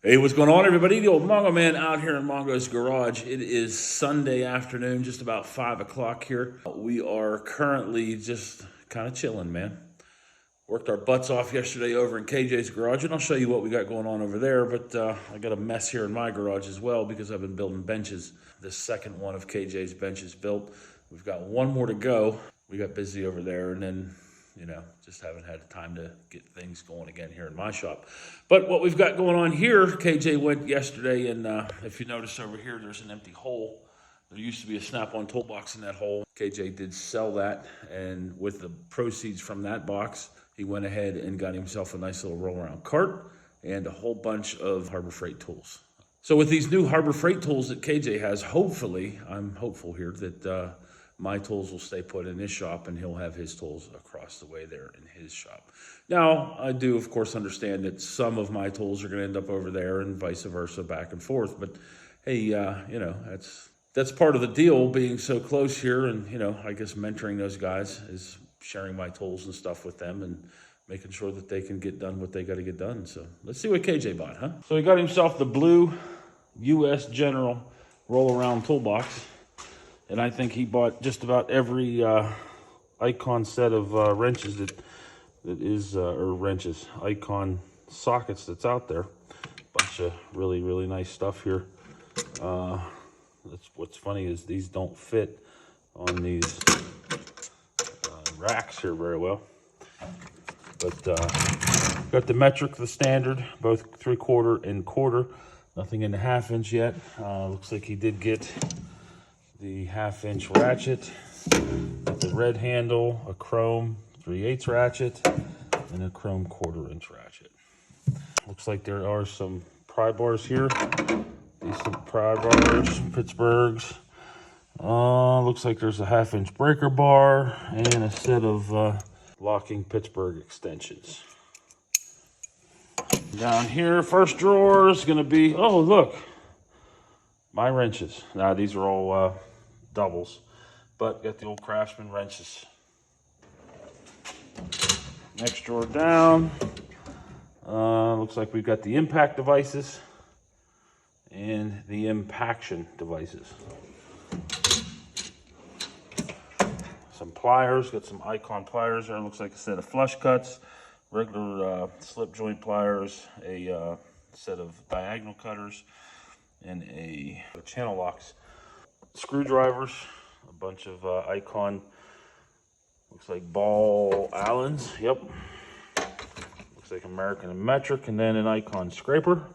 Hey, what's going on, everybody? The old Mongo man out here in Mongo's garage. It is Sunday afternoon, just about 5 o'clock here. We are currently just kind of chilling, man. Worked our butts off yesterday over in KJ's garage, and I'll show you what we got going on over there. But I got a mess here in my garage as well because I've been building benches. The second one of KJ's benches built. We've got one more to go. We got busy over there, and then just haven't had time to get things going again here in my shop. But what we've got going on here, KJ went yesterday, and if you notice over here, there's an empty hole. There used to be a snap-on toolbox in that hole. KJ did sell that, and with the proceeds from that box, he went ahead and got himself a nice little roll-around cart and a whole bunch of Harbor Freight tools. So with these new Harbor Freight tools that KJ has, hopefully, I'm hopeful here that my tools will stay put in his shop and he'll have his tools across the way there in his shop. Now, I do, of course, understand that some of my tools are going to end up over there and vice versa, back and forth. But, hey, that's part of the deal, being so close here. And, I guess mentoring those guys is sharing my tools and stuff with them and making sure that they can get done what they got to get done. So let's see what KJ bought, huh? So he got himself the blue U.S. General roll-around toolbox. And I think he bought just about every icon set of wrenches icon sockets that's out there. Bunch of really, really nice stuff here. What's funny is these don't fit on these racks here very well. But got the metric, the standard, both 3/4 and quarter. Nothing in the 1/2 inch yet. Looks like he did get the 1/2 inch ratchet, the red handle, a chrome 3/8 ratchet, and a chrome 1/4 inch ratchet. Looks like there are some pry bars here. Decent pry bars, Pittsburghs. Looks like there's a 1/2 inch breaker bar and a set of locking Pittsburgh extensions. Down here, first drawer is going to be, oh look, my wrenches. Now these are all doubles, but got the old Craftsman wrenches. Next drawer down, looks like we've got the impact devices and the impaction devices. Some pliers, got some icon pliers there. Looks like a set of flush cuts, regular slip joint pliers, a set of diagonal cutters, and a channel locks. Screwdrivers, a bunch of icon, looks like ball Allens, yep. Looks like American and metric, and then an icon scraper.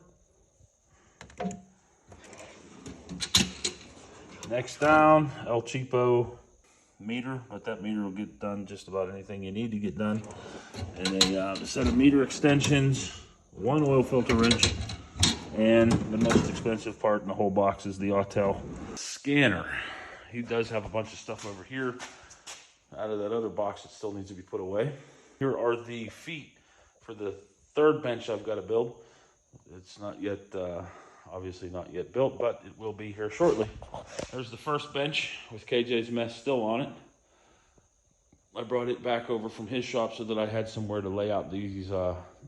Next down, El Cheapo meter, but that meter will get done just about anything you need to get done. And a set of meter extensions, one oil filter wrench, and the most expensive part in the whole box is the Autel scanner. He does have a bunch of stuff over here out of that other box that still needs to be put away. Here are the feet for the third bench I've got to build. It's not yet, obviously not yet built, but it will be here shortly. There's the first bench with KJ's mess still on it. I brought it back over from his shop so that I had somewhere to lay out these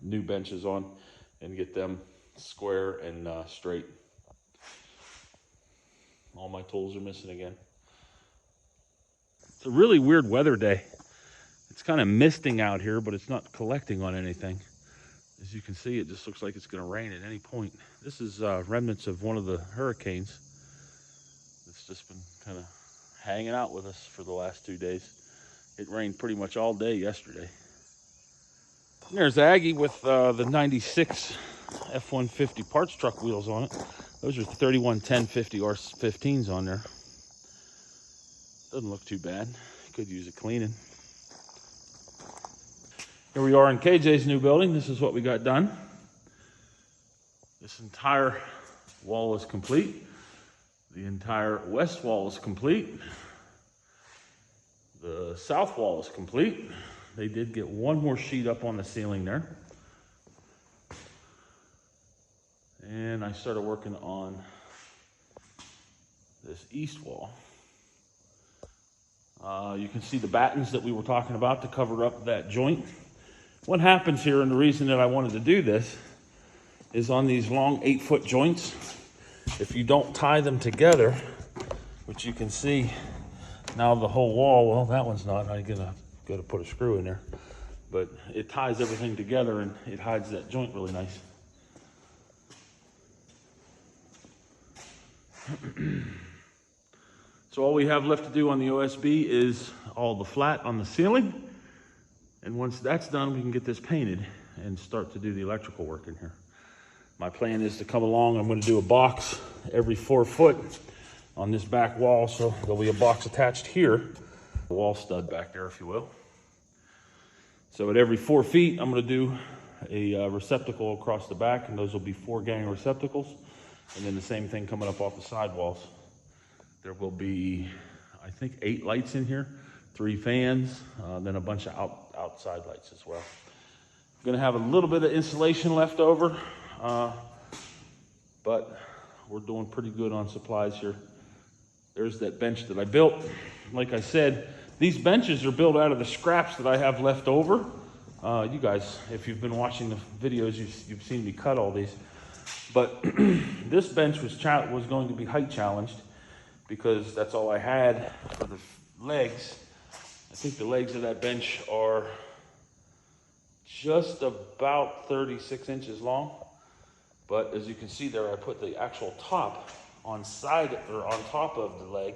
new benches on and get them square and straight. All my tools are missing again. It's a really weird weather day. It's kind of misting out here, but it's not collecting on anything. As you can see, it just looks like it's going to rain at any point. This is remnants of one of the hurricanes. It's just been kind of hanging out with us for the last 2 days. It rained pretty much all day yesterday. And there's Aggie with the 96 F-150 parts truck wheels on it. Those are 311050 R15s on there. Doesn't look too bad. Could use a cleaning. Here we are in KJ's new building. This is what we got done. This entire wall is complete. The entire west wall is complete. The south wall is complete. They did get one more sheet up on the ceiling there. And I started working on this east wall. You can see the battens that we were talking about to cover up that joint. What happens here, and the reason that I wanted to do this, is on these long 8-foot joints. If you don't tie them together, which you can see now the whole wall, well, that one's not. I'm gonna put a screw in there. But it ties everything together and it hides that joint really nice. So all we have left to do on the OSB is all the flat on the ceiling. And once that's done, we can get this painted and start to do the electrical work in here. My plan is to come along, I'm gonna do a box every 4 foot on this back wall. So there'll be a box attached here, a wall stud back there, if you will. So at every 4 feet, I'm gonna do a receptacle across the back, and those will be 4 gang receptacles. And then the same thing coming up off the side walls. There will be, I think, 8 lights in here, 3 fans, then a bunch of outside lights as well. I'm gonna have a little bit of insulation left over, but we're doing pretty good on supplies here. There's that bench that I built. Like I said, these benches are built out of the scraps that I have left over. You guys, if you've been watching the videos, you've seen me cut all these. But this bench was going to be height challenged because that's all I had for the legs. I think the legs of that bench are just about 36 inches long. But as you can see there, I put the actual top on top of the leg,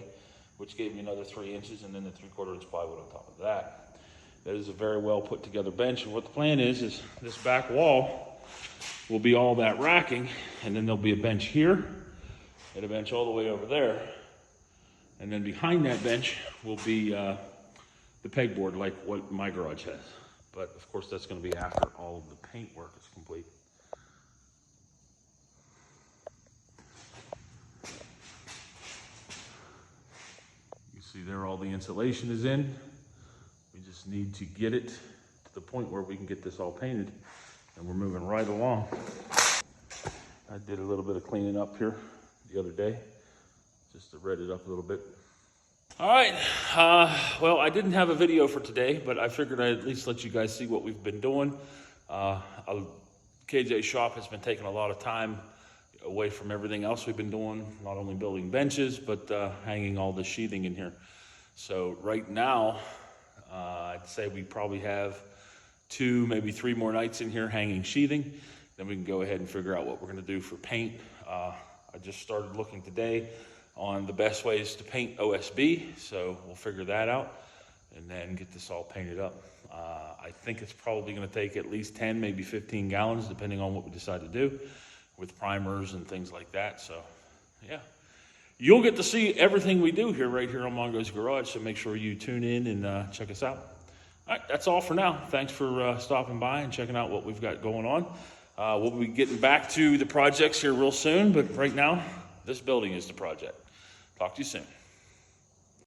which gave me another 3 inches, and then the 3/4 inch plywood on top of that. That is a very well put together bench. And what the plan is this back wall will be all that racking, and then there'll be a bench here and a bench all the way over there. And then behind that bench will be the pegboard like what my garage has. But of course, that's gonna be after all of the paint work is complete. You see there, all the insulation is in. We just need to get it to the point where we can get this all painted, and we're moving right along. I did a little bit of cleaning up here the other day, just to red it up a little bit. All right, well, I didn't have a video for today, but I figured I'd at least let you guys see what we've been doing. KJ's shop has been taking a lot of time away from everything else we've been doing, not only building benches, but hanging all the sheathing in here. So right now, I'd say we probably have 2, maybe 3 more nights in here hanging sheathing. Then we can go ahead and figure out what we're gonna do for paint. I just started looking today on the best ways to paint OSB, so we'll figure that out and then get this all painted up. I think it's probably gonna take at least 10, maybe 15 gallons, depending on what we decide to do with primers and things like that. So yeah, you'll get to see everything we do here right here on Mongo's Garage, so make sure you tune in and check us out. All right, that's all for now. Thanks for stopping by and checking out what we've got going on. We'll be getting back to the projects here real soon, but right now, this building is the project. Talk to you soon.